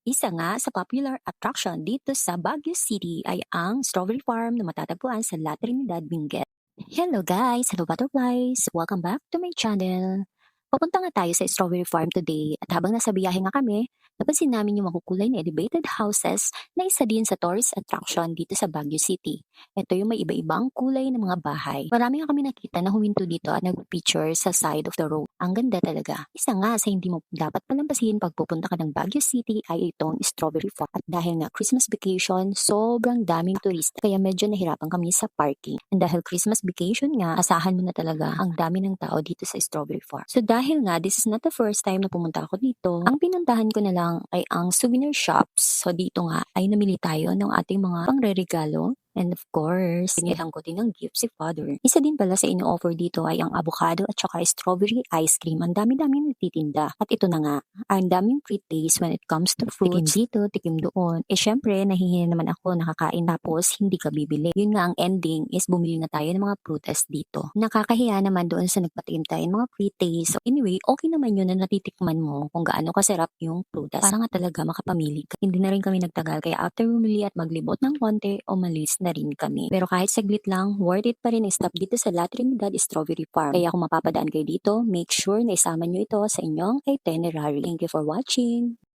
Isa nga sa popular attraction dito sa Baguio City ay ang strawberry farm na matatagpuan sa La Trinidad, Benguet. Hello guys! Hello butterflies! Welcome back to my channel! Papunta nga tayo sa strawberry farm today at habang nasa biyahe nga kami, napansin namin yung makukulay na elevated houses na isa din sa tourist attraction dito sa Baguio City. Ito yung may iba-ibang kulay ng mga bahay. Marami nga kami nakita na huminto dito at nag-picture sa side of the road. Ang ganda talaga. Isa nga sa hindi mo dapat palampasin pag pupunta ka ng Baguio City ay itong strawberry farm. At dahil nga Christmas vacation, sobrang daming turista kaya medyo nahirapan kami sa parking. And dahil Christmas vacation nga, asahan mo na talaga ang dami ng tao dito sa strawberry farm. So dahil nga this is not the first time na pumunta ako dito, ang pinuntahan ko na lang ay ang souvenir shops. So dito nga ay namili tayo ng ating mga pangreregalo. And of course, pinilang ko din ng gift si Father. Isa din pala sa ino-offer dito ay ang avocado at saka strawberry ice cream. Ang dami-dami nagtitinda. At ito na nga, ang daming free taste when it comes to fruits. Tikim dito, tikim doon. Syempre, nahihiya naman ako nakakain tapos hindi ka bibili. Yun nga ang ending is bumili na tayo ng mga prutas dito. Nakakahiya naman doon sa nagpatikim tayo ng mga free taste. So anyway, okay naman yun na natitikman mo kung gaano kasarap yung prutas. Para nga talaga makapamili ka. Hindi na rin kami nagtagal kaya after bumili at maglibot ng konti o malis na rin kami. Pero kahit saglit lang, worth it pa rin stop dito sa La Trinidad Strawberry Farm. Kaya kung mapapadaan kayo dito, make sure na isama nyo ito sa inyong itinerary. Thank you for watching!